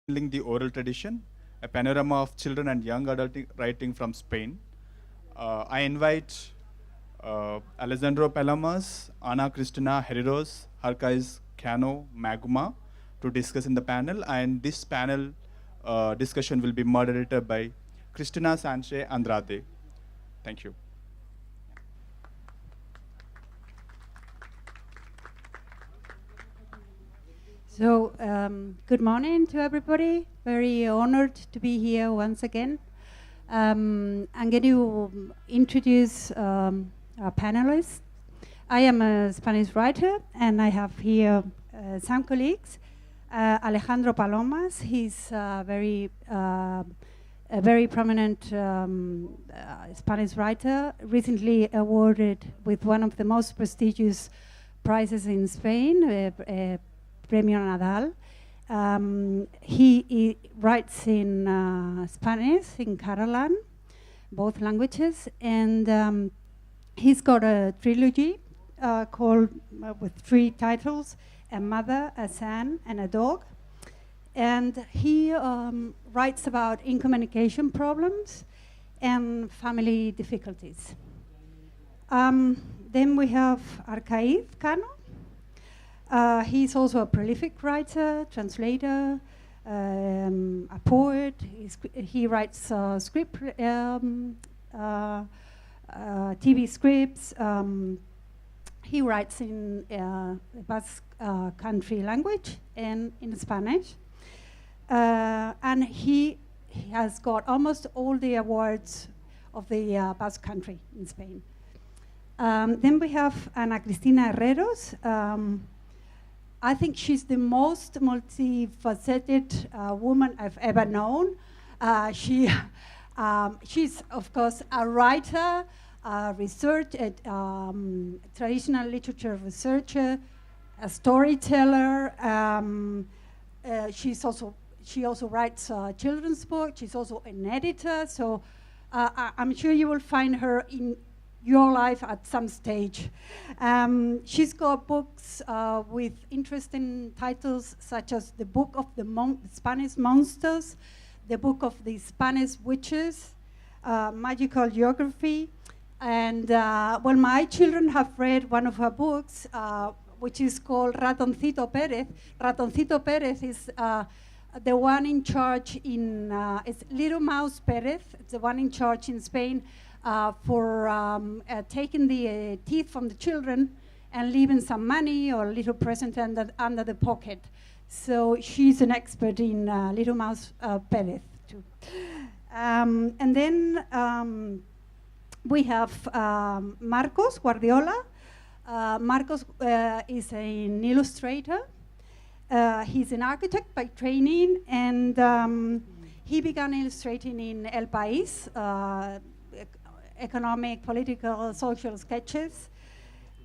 Rekindling the Oral Tradition, a panorama of children and young adult writing from Spain. I invite Alejandro Palomas, Ana Cristina Herreros, Harkaitz, Cano, Maguma to discuss in the panel. And this panel discussion will be moderated by Cristina Sánchez Andrade. Thank you. So, good morning to everybody. Very honored to be here once again. I'm going to introduce our panelists. I am a Spanish writer, and I have here some colleagues. Alejandro Palomas, he's a very prominent Spanish writer, recently awarded with one of the most prestigious prizes in Spain, Premio Nadal. He writes in Spanish, in Catalan, both languages, and he's got a trilogy called with 3 titles: A Mother, a Son, and a Dog. And he writes about incommunication problems and family difficulties. Then we have Harkaitz, Cano. He's also a prolific writer, translator, a poet. He writes TV scripts. He writes in the Basque country language and in Spanish. And he has got almost all the awards of the Basque country in Spain. Then we have Ana Cristina Herreros. I think she's the most multifaceted woman I've ever known. She's, of course, a writer, traditional literature researcher, a storyteller. She also writes children's books. She's also an editor. So I'm sure you will find her in your life at some stage. She's got books with interesting titles, such as the Book of the Spanish Monsters, the Book of the Spanish Witches, Magical Geography, and well, my children have read one of her books, which is called Ratoncito Pérez. Ratoncito Pérez is the one in charge in, it's Little Mouse Pérez, it's the one in charge in Spain for taking the teeth from the children and leaving some money or a little present under the pocket. So she's an expert in Little Mouse Pérez too. And then we have Marcos Guardiola. Marcos is an illustrator. He's an architect by training, and he began illustrating in El País, economic, political, social sketches.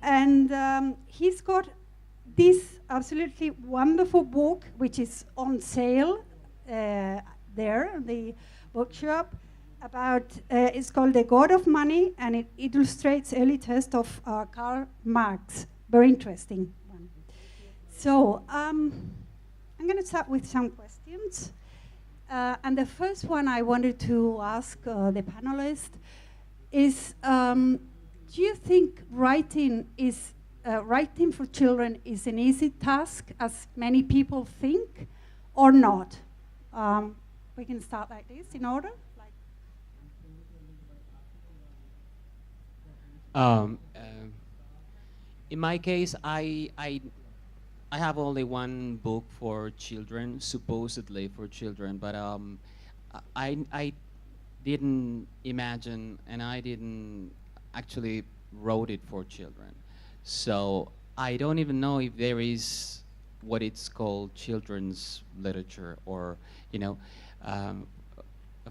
And he's got this absolutely wonderful book, which is on sale there in the bookshop, about, it's called The God of Money, and it illustrates early tests of Karl Marx. Very interesting one. So I'm going to start with some questions. And the first one I wanted to ask the panelists is, do you think writing for children is an easy task, as many people think, or not? We can start like this, in order. In my case, I have only one book for children, supposedly for children, but I didn't imagine, and I didn't actually wrote it for children. So I don't even know if there is what it's called children's literature, or, you know,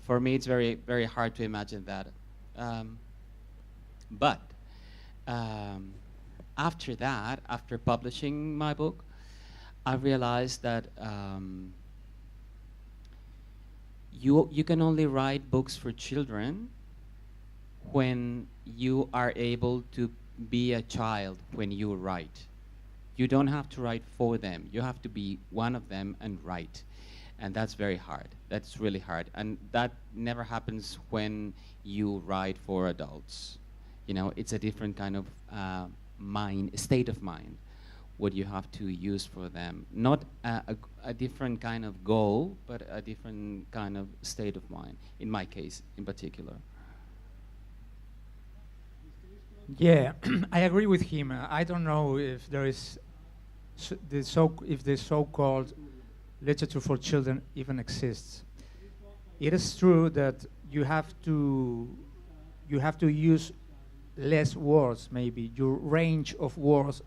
for me it's very, very hard to imagine that. But after that, after publishing my book, I realized that you can only write books for children when you are able to be a child when you write. You don't have to write for them. You have to be one of them and write. and that's very hard. That's really hard, and that never happens when you write for adults. You know, it's a different kind of state of mind, what you have to use for them. Not a different kind of goal, but a different kind of state of mind, in my case in particular. Yeah, I agree with him. I don't know if there is if the so-called literature for children even exists. It is true that you have to use less words, maybe. Your range of words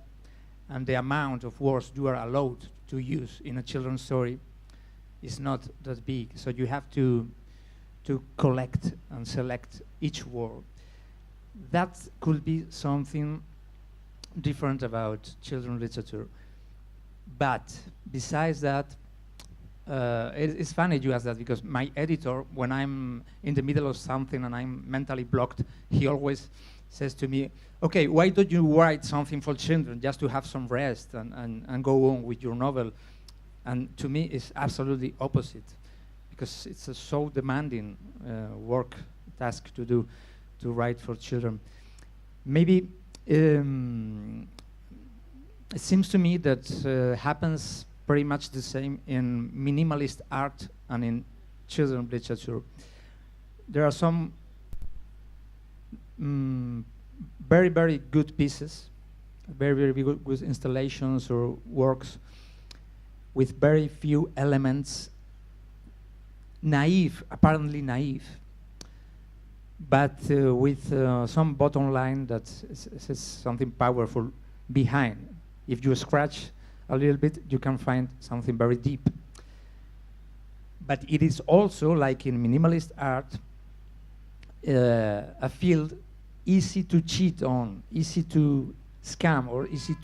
and the amount of words you are allowed to use in a children's story is not that big. So you have to collect and select each word. That could be something different about children's literature. But besides that, it's funny you ask that, because my editor, when I'm in the middle of something and I'm mentally blocked, he always says to me, okay, why don't you write something for children just to have some rest and go on with your novel? And to me, it's absolutely opposite, because it's a so demanding task to do, to write for children. Maybe it seems to me that happens pretty much the same in minimalist art and in children's literature. There are some very, very good pieces, very, very good installations or works with very few elements, naive, apparently naive, but with some bottom line that says something powerful behind. If you scratch a little bit, you can find something very deep. But it is also, like in minimalist art, a field easy to cheat on, easy to scam, or easy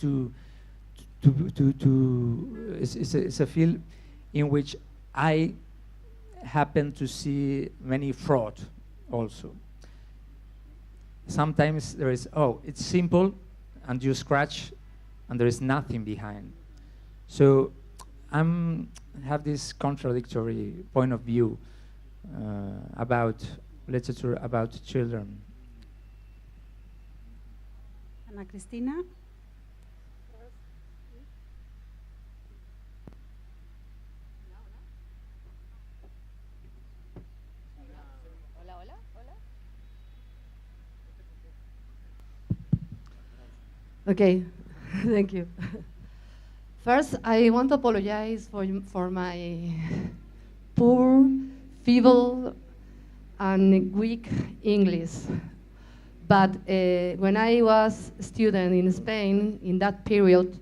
it's a field in which I happen to see many fraud also. Sometimes there is, oh, it's simple, and you scratch, and there is nothing behind. So I have this contradictory point of view about literature about children. Ana Cristina? Okay, thank you. First, I want to apologize for my poor, feeble, and weak English. But when I was a student in Spain, in that period,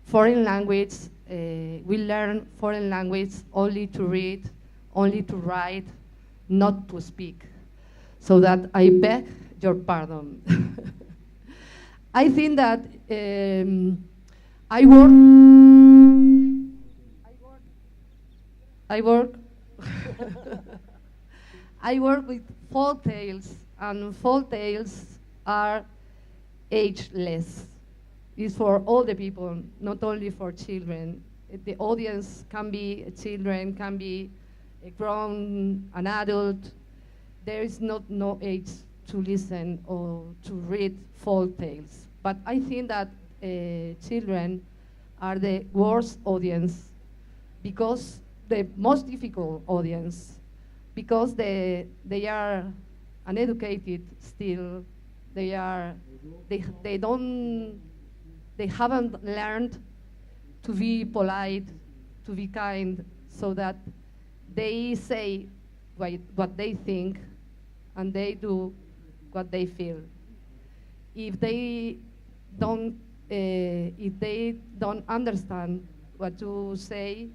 foreign language, we learn foreign language only to read, only to write, not to speak. So that I beg your pardon. I think that I work with folk tales, and folk tales are ageless. It's for all the people, not only for children. The audience can be children, can be a grown, an adult. There is no age to listen or to read folk tales. But I think that children are the worst audience, because the most difficult audience, because they are uneducated still. They haven't learned to be polite, to be kind, so that they say what they think and they do what they feel. If they don't understand what you say,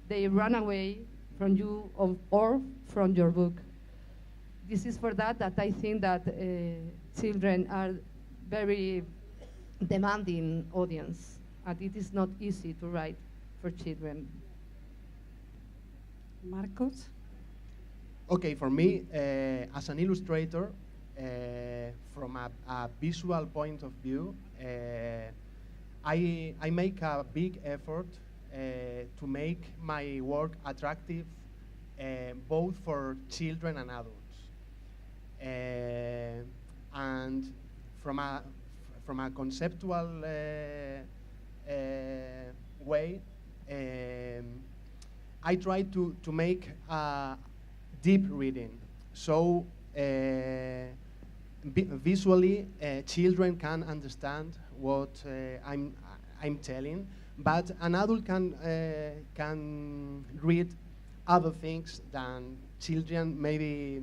they run away from you or from your book. This is for that I think that children are very demanding audience, and it is not easy to write for children. Marcos? Okay, for me, as an illustrator, from a visual point of view, I make a big effort to make my work attractive both for children and adults. And from a conceptual way, I try to make a deep reading. So visually, children can understand what I'm telling, but an adult can read other things than children maybe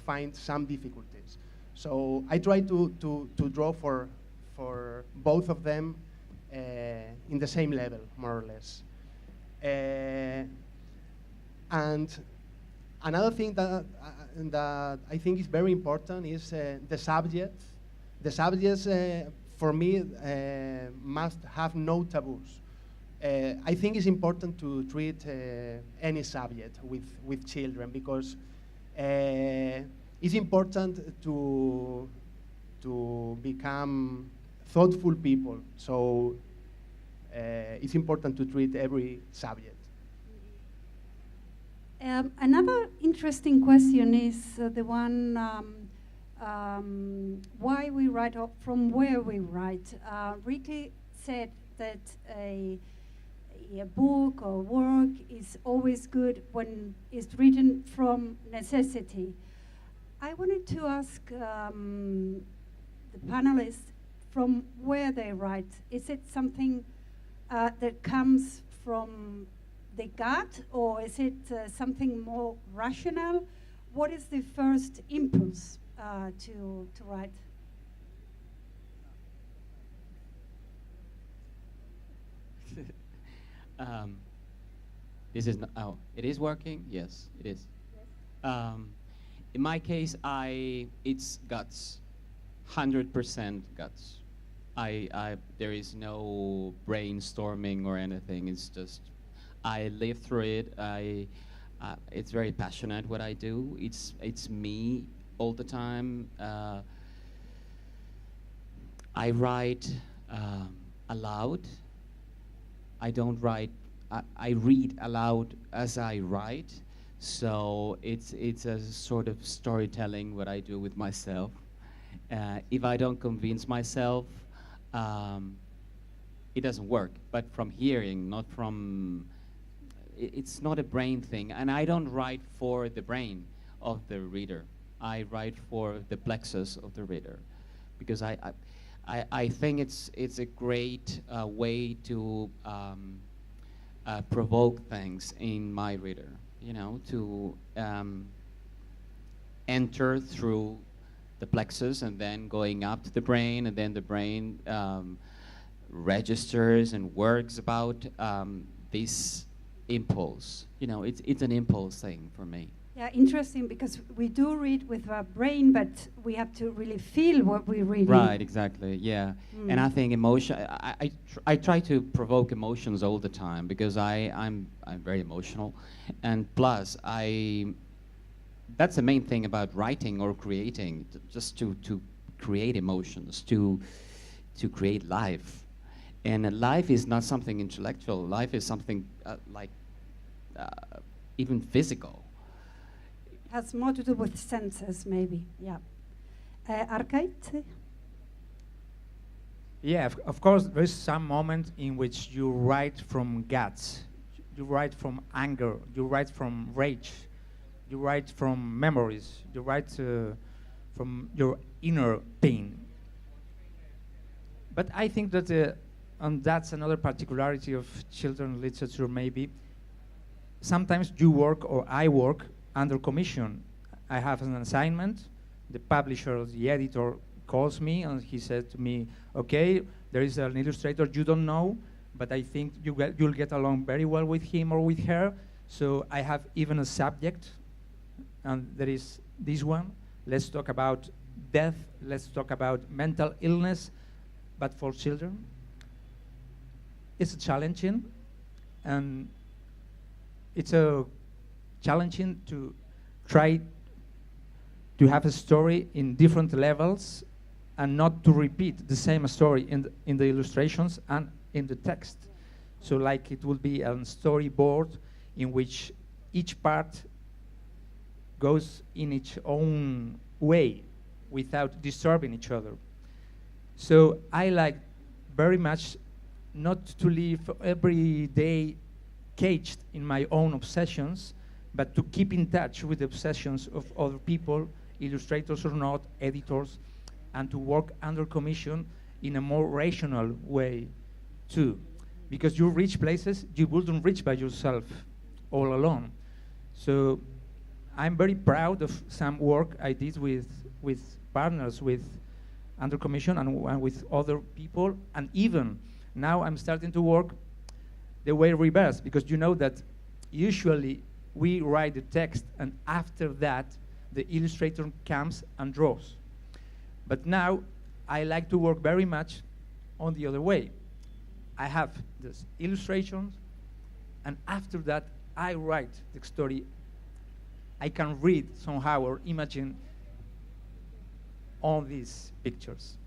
find some difficulties. So I try to draw for both of them in the same level, more or less. And another thing that I think is very important is the subject. The subjects, for me, must have no taboos. I think it's important to treat any subject with children because it's important to become thoughtful people. So it's important to treat every subject. Another interesting question is the one why we write or from where we write. Ricky said that a book or work is always good when it's written from necessity. I wanted to ask the panelists from where they write. Is it something that comes from the gut, or is it something more rational? What is the first impulse to write? This is not, oh, it is working? Yes, it is. In my case, it's guts, 100% guts. There is no brainstorming or anything. It's just, I live through it. It's very passionate what I do. It's me all the time. I write aloud. I don't write. I read aloud as I write. So it's a sort of storytelling what I do with myself. If I don't convince myself, it doesn't work. But from hearing, not from. It's not a brain thing, and I don't write for the brain of the reader. I write for the plexus of the reader, because I think it's a great way to provoke things in my reader. You know, to enter through the plexus and then going up to the brain, and then the brain registers and works about this impulse. You know, it's an impulse thing for me. Yeah, interesting, because we do read with our brain, but we have to really feel what we read. Right, exactly, yeah. And I think emotion, I try to provoke emotions all the time, because I'm very emotional. And plus, that's the main thing about writing or creating, just to create emotions, to create life. And life is not something intellectual. Life is something even physical. Has more to do with senses, maybe. Yeah. Harkaitz? Yeah, of course, there's some moment in which you write from guts. You write from anger. You write from rage. You write from memories. You write from your inner pain. But I think that, and that's another particularity of children's literature, maybe. Sometimes you work, or I work, under commission. I have an assignment. The publisher, the editor, calls me and he said to me, okay, there is an illustrator you don't know, but I think you'll get along very well with him or with her. So I have even a subject, and there is this one. Let's talk about death. Let's talk about mental illness, but for children. It's challenging, and it's challenging to try to have a story in different levels and not to repeat the same story in the illustrations and in the text. So like it would be a storyboard in which each part goes in its own way without disturbing each other. So I like very much not to live every day caged in my own obsessions, but to keep in touch with the obsessions of other people, illustrators or not, editors, and to work under commission in a more rational way too. Because you reach places you wouldn't reach by yourself all alone. So I'm very proud of some work I did with partners, with under commission and with other people, and even now I'm starting to work the way reverse, because you know that usually we write the text and after that the illustrator comes and draws. But now I like to work very much on the other way. I have this illustrations, and after that I write the story. I can read somehow or imagine all these pictures.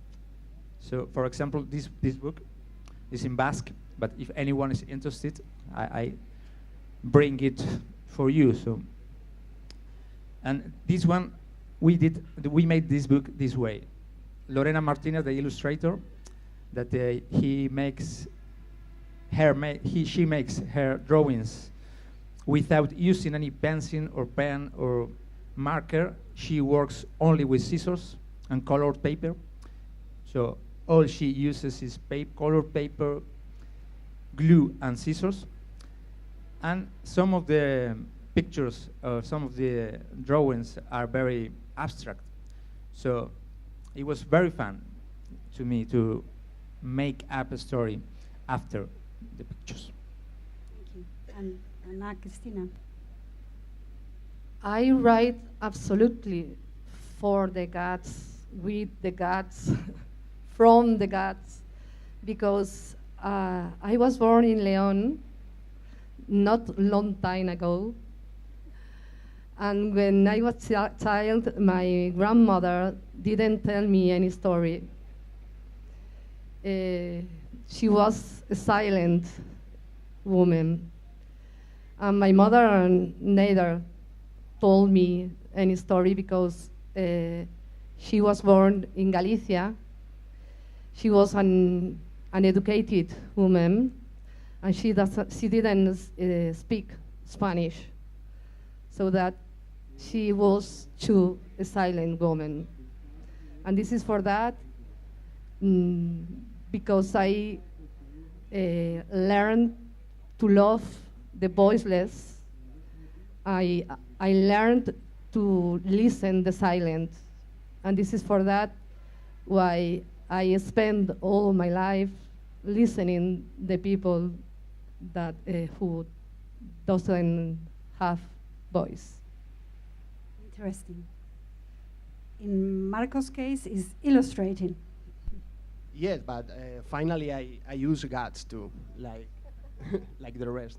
So for example, this book is in Basque, but if anyone is interested, I bring it for you. So, and this one, we made this book this way. Lorena Martinez, the illustrator, that she makes her drawings without using any pencil or pen or marker. She works only with scissors and colored paper. So all she uses is colored paper, glue, and scissors. And some of the pictures, some of the drawings are very abstract. So it was very fun to me to make up a story after the pictures. Thank you. And now, Cristina. I write absolutely for the gods, with the gods, from the gods, because I was born in León not long time ago. And when I was a child, my grandmother didn't tell me any story. She was a silent woman. And my mother neither told me any story because she was born in Galicia. She was an educated woman, and she didn't speak Spanish, so that she was too a silent woman. And this is for that, because I learned to love the voiceless. I learned to listen the silent, and this is for that why I spend all my life listening the people that who doesn't have voice. Interesting. In Marco's case, is illustrating. Yes, but finally I use gods too, like like the rest.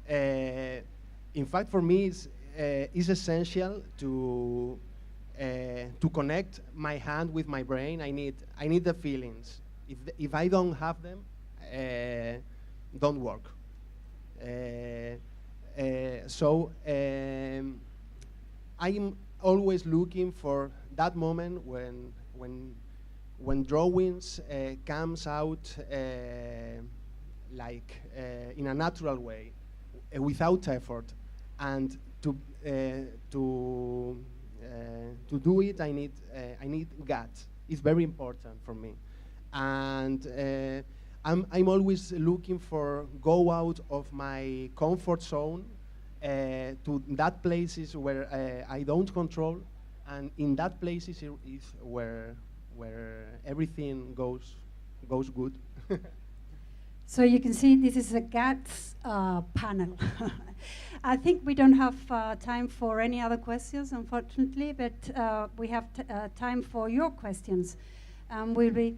In fact, for me, it's essential to connect my hand with my brain. I need the feelings. If I don't have them, don't work. So I'm always looking for that moment when drawings comes out like in a natural way, without effort, and to do it, I need guts. It's very important for me, and I'm always looking for go out of my comfort zone to that places where I don't control, and in that places is where everything goes good. So you can see this is a GATS panel. I think we don't have time for any other questions, unfortunately, but we have time for your questions. We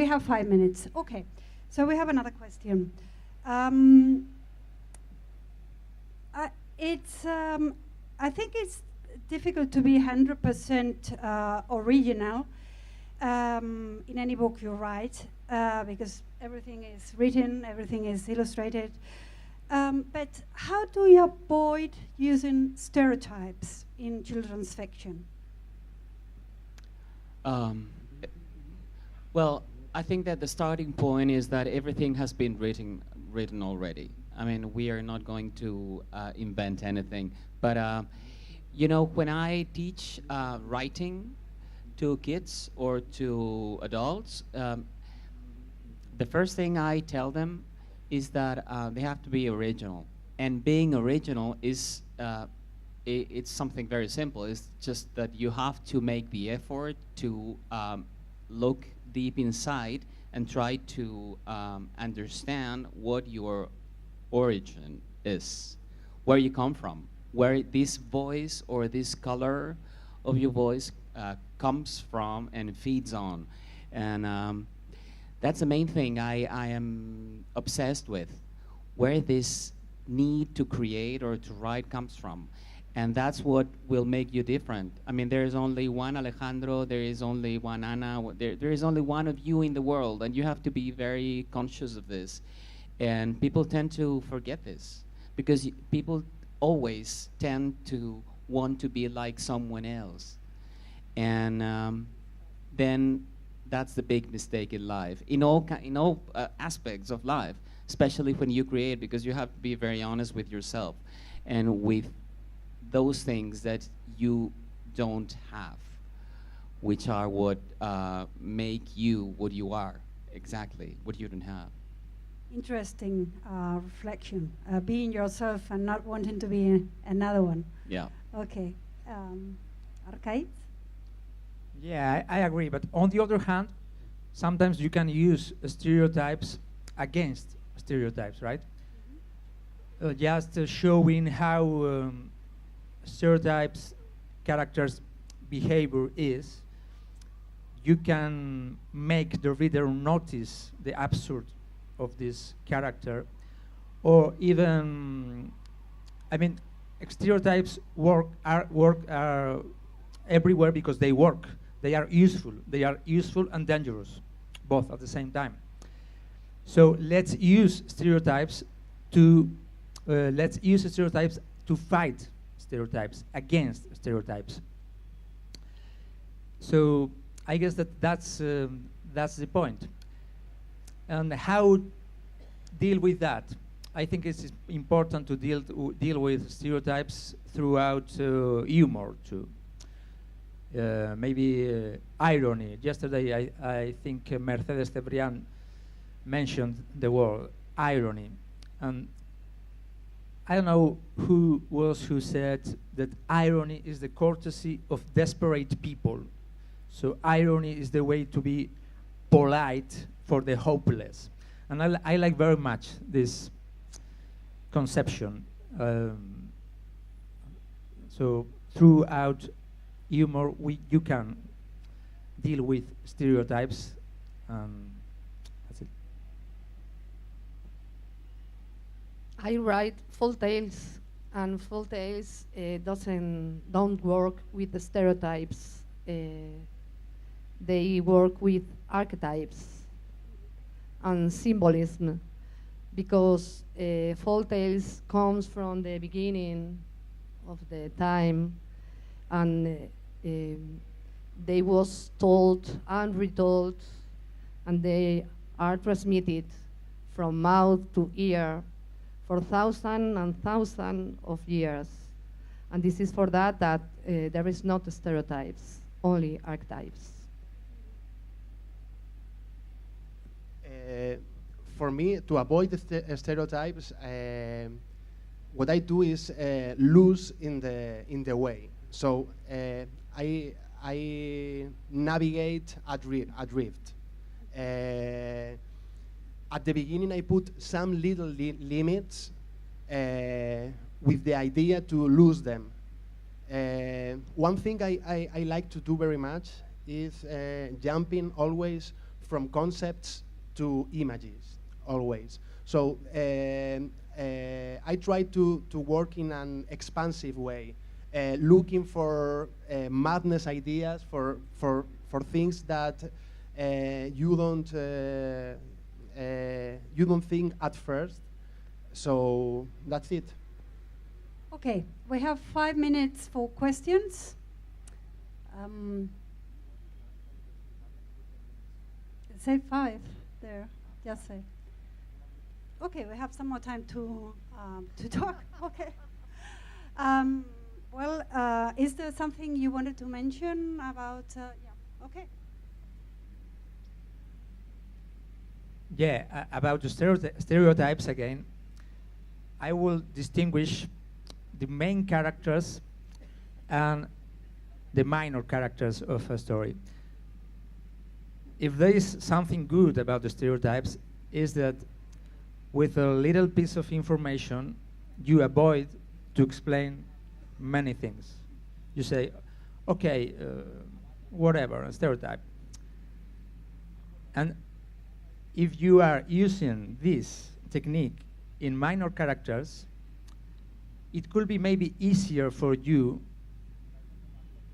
have 5 minutes. Okay, so we have another question. I think it's difficult to be 100% original in any book you write, because everything is written, everything is illustrated. But how do you avoid using stereotypes in children's fiction? Well, I think that the starting point is that everything has been written already. I mean, we are not going to invent anything. But you know, when I teach writing to kids or to adults, the first thing I tell them is that they have to be original. And being original is it's something very simple. It's just that you have to make the effort to look deep inside and try to understand what your origin is, where you come from, where this voice or this color of your voice comes from and feeds on. And that's the main thing I am obsessed with, where this need to create or to write comes from. And that's what will make you different. I mean, there is only one Alejandro, there is only one Ana, there is only one of you in the world, and you have to be very conscious of this. And people tend to forget this, because people always tend to want to be like someone else. And then that's the big mistake in life, in all aspects of life, especially when you create, because you have to be very honest with yourself and with those things that you don't have, which are what make you what you are, exactly, what you don't have. Interesting reflection. Being yourself and not wanting to be another one. Yeah. Okay. Harkaitz? Yeah, I agree. But on the other hand, sometimes you can use stereotypes against stereotypes, right? Just showing how stereotypes, characters' behavior is, you can make the reader notice the absurd of this character, or even, I mean, stereotypes work everywhere because they work. They are useful. They are useful and dangerous, both at the same time. So let's use stereotypes to fight stereotypes, against stereotypes. So I guess that's the point. And how deal with that? I think it's important to deal with stereotypes throughout humor too. Maybe irony. Yesterday, I think Mercedes Cebrián mentioned the word irony, and I don't know who said that irony is the courtesy of desperate people. So irony is the way to be polite for the hopeless. And I like very much this conception. So throughout humor, you can deal with stereotypes. That's it. I write full tales, and full tales don't work with the stereotypes. They work with archetypes and symbolism, because full tales comes from the beginning of the time, and they was told and retold, and they are transmitted from mouth to ear for thousands and thousands of years. And this is for that there is not stereotypes, only archetypes. For me, to avoid the stereotypes, what I do is lose in the way. So I navigate adrift. At the beginning, I put some little limits with the idea to lose them. One thing I like to do very much is jumping always from concepts to images, always. So I try to work in an expansive way, looking for madness ideas, for things that you don't you don't think at first. So that's it. Okay, we have 5 minutes for questions. Say 5 there, just say. Okay, we have some more time to talk. Okay. Is there something you wanted to mention about? Yeah. Okay. Yeah, about the stereotypes again. I will distinguish the main characters and the minor characters of a story. If there is something good about the stereotypes, is that with a little piece of information, you avoid to explain many things. You say, okay, whatever, a stereotype. And if you are using this technique in minor characters, it could be maybe easier for you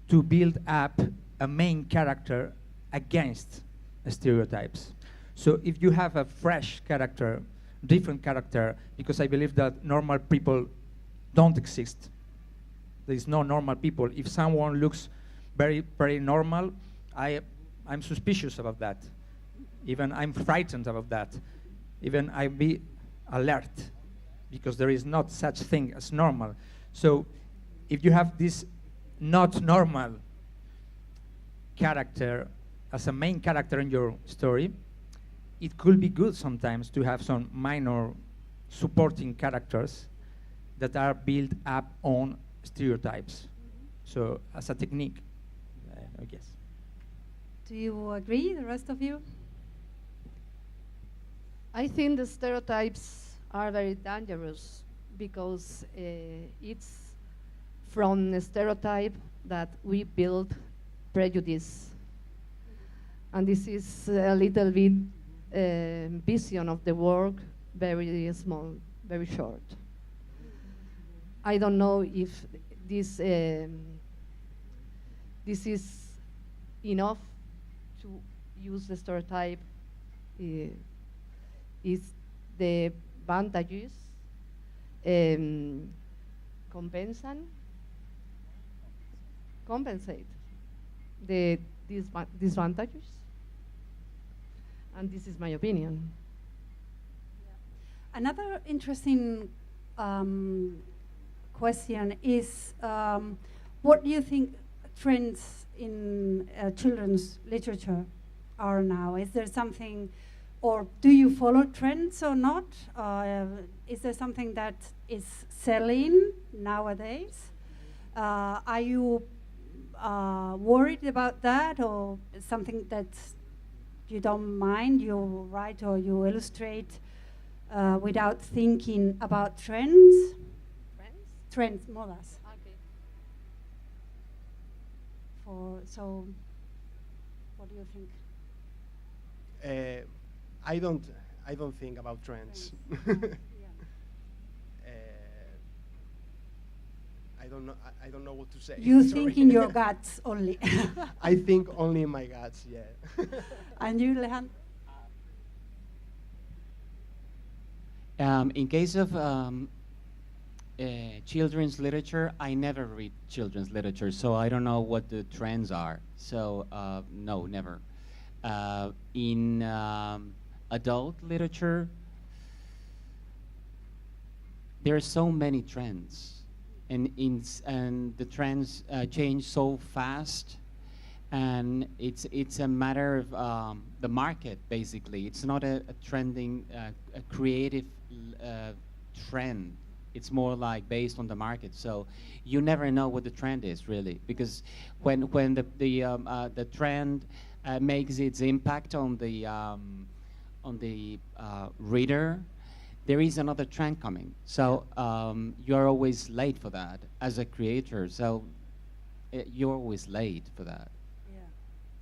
to build up a main character against stereotypes. So if you have a fresh character, different character, because I believe that normal people don't exist. There is no normal people. If someone looks very, very normal, I'm suspicious about that. Even I'm frightened about that. Even I be alert, because there is not such thing as normal. So if you have this not normal character as a main character in your story, it could be good sometimes to have some minor supporting characters that are built up on stereotypes. So as a technique, I guess. Do you agree, the rest of you? I think the stereotypes are very dangerous because it's from the stereotype that we build prejudice. And this is a little bit vision of the work, very small, very short. I don't know if this is enough to use the stereotype. Is the advantages compensate the disadvantages? And this is my opinion. Another interesting question is, what do you think trends in children's literature are now? Is there something, or do you follow trends or not? Is there something that is selling nowadays? Are you worried about that, or something that you don't mind, you write or you illustrate without thinking about trends? Trends, modas. Okay. So, what do you think? I don't think about trends. I don't know what to say. You Sorry. think in your guts only. I think only in my guts, yeah. And you, Alejandro? In case of children's literature, I never read children's literature, so I don't know what the trends are. So no, never. In adult literature, there are so many trends, and the trends change so fast, and it's a matter of the market, basically. It's not a trending, a creative trend. It's more like based on the market. So you never know what the trend is, really, because when the trend makes its impact on the reader, there is another trend coming. So you're always late for that as a creator. So you're always late for that.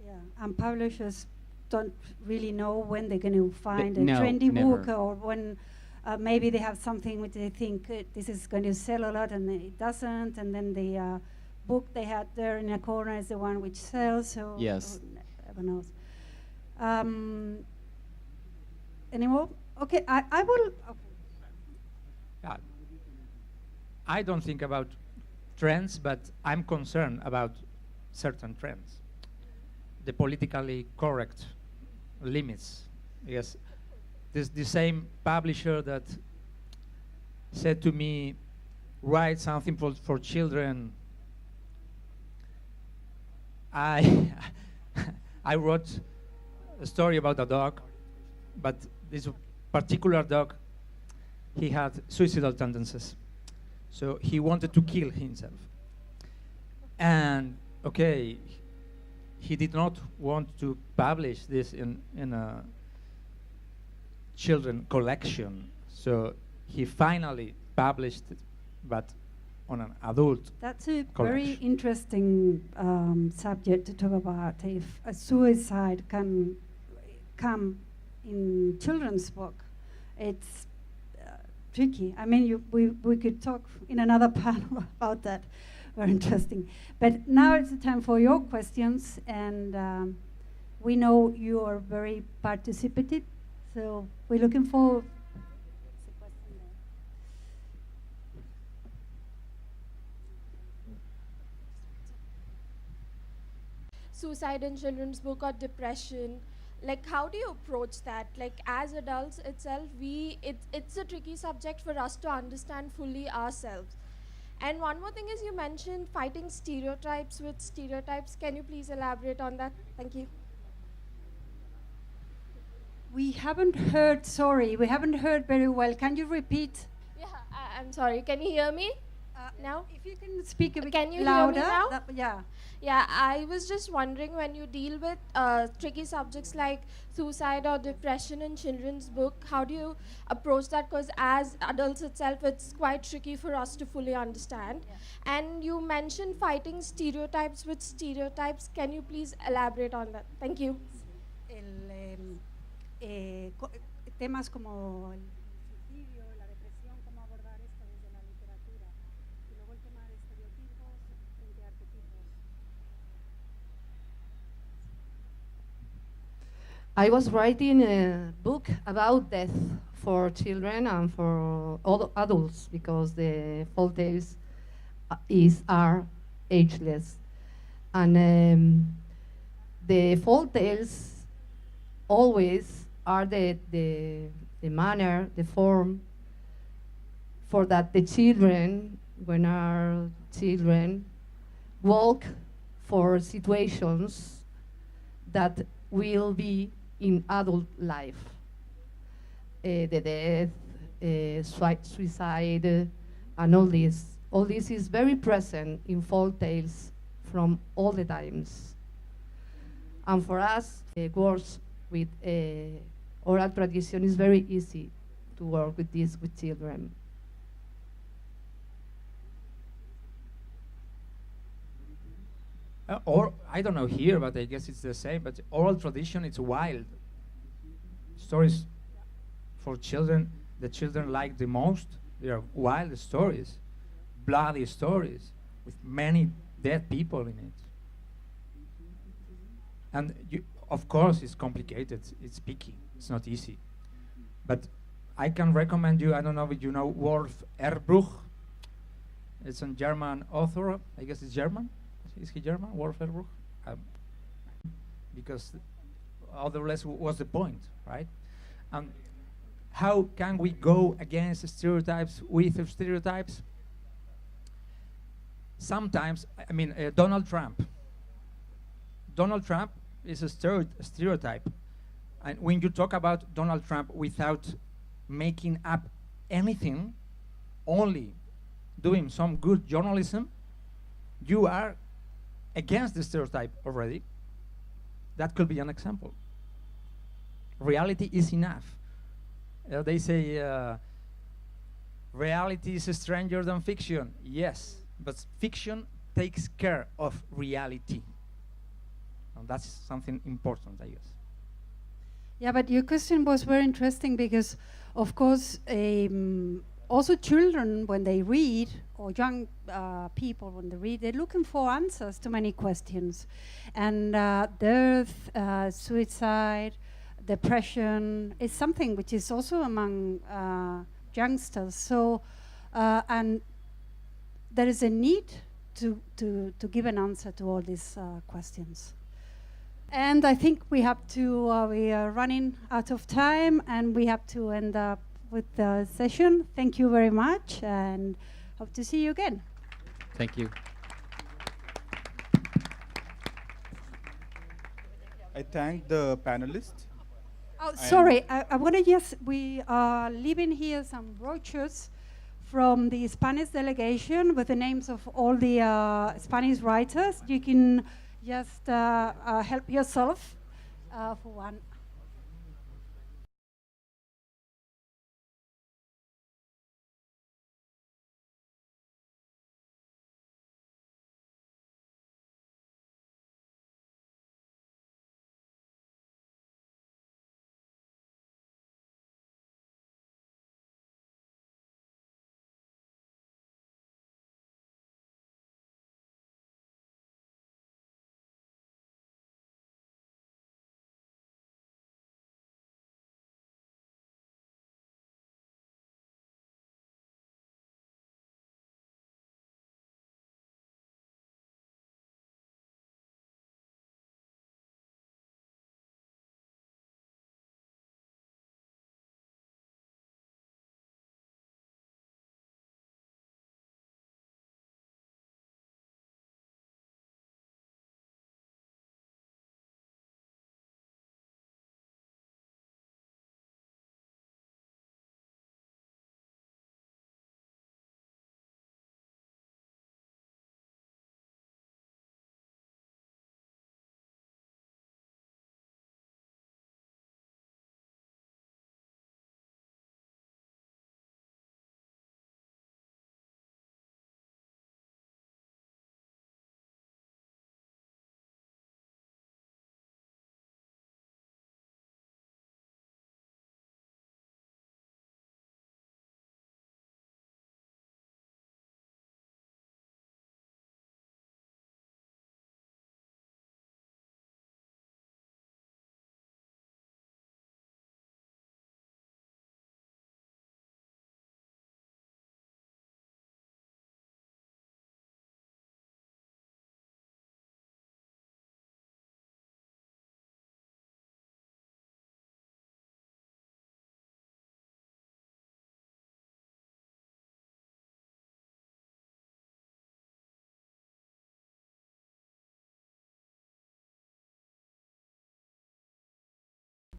Yeah. And publishers don't really know when they're going to find a no, trendy never. book, or when maybe they have something which they think this is going to sell a lot and it doesn't, and then the book they had there in a corner is the one which sells. So Yes. never knows. Any more? Okay, I will. Okay. Yeah. I don't think about trends, but I'm concerned about certain trends. The politically correct limits. Yes, this the same publisher that said to me, write something for children. I I wrote a story about a dog, but this particular dog, he had suicidal tendencies. So he wanted to kill himself. And okay, he did not want to publish this in a children collection. So he finally published it, but on an adult. That's a very collection. interesting subject to talk about. If a suicide can come in children's book, it's tricky. I mean, we could talk in another panel about that. Very interesting. But now it's the time for your questions, and we know you are very participative, so we're looking forward. Suicide in children's book or depression, like how do you approach that? Like as adults itself, it's a tricky subject for us to understand fully ourselves. And one more thing is, you mentioned fighting stereotypes with stereotypes. Can you please elaborate on that? Thank you. We haven't heard, sorry, we haven't heard very well. Can you repeat? Yeah, I'm sorry, can you hear me now? If you can speak a bit Can you louder. hear me now? Yeah. Yeah, I was just wondering, when you deal with tricky subjects like suicide or depression in children's book, how do you approach that? Because as adults itself, it's quite tricky for us to fully understand. Yeah. And you mentioned fighting stereotypes with stereotypes. Can you please elaborate on that? Thank you. Temas como el suicidio, la depresión, cómo abordar esto desde la literatura, y luego el tema de estereotipos frente a arquetipos. I was writing a book about death for children and for all adults, because the folk tales are ageless. And the folk tales always are the manner, the form, for that the children, when our children, walk for situations that will be in adult life. The death, suicide, and all this. All this is very present in folk tales from all the times. And for us, works with oral tradition is very easy to work with this with children. Or I don't know here, but I guess it's the same. But oral tradition, it's wild. Stories for children, the children like the most. They are wild stories, bloody stories with many dead people in it. And of course, it's complicated. It's picky. It's not easy. But I can recommend you. I don't know if you know Wolf Erbruch. It's a German author. I guess it's German. Is he German, Wolf Erbruch? Because otherwise, what's the point, right? How can we go against stereotypes with stereotypes? Sometimes, I mean, Donald Trump. Donald Trump is a stereotype. And when you talk about Donald Trump without making up anything, only doing some good journalism, you are against the stereotype already. That could be an example. Reality is enough. They say reality is stranger than fiction. Yes, but fiction takes care of reality. And that's something important, I guess. Yeah, but your question was very interesting because, of course, also children, when they read, or young people, when they read, they're looking for answers to many questions. And death, suicide, depression is something which is also among youngsters. So, and there is a need to give an answer to all these questions. And I think we have to, we are running out of time, and we have to end up with the session. Thank you very much, and hope to see you again. Thank you. I thank the panelists. Oh, sorry, I want to just, we are leaving here some brochures from the Spanish delegation with the names of all the Spanish writers. You can just help yourself for one.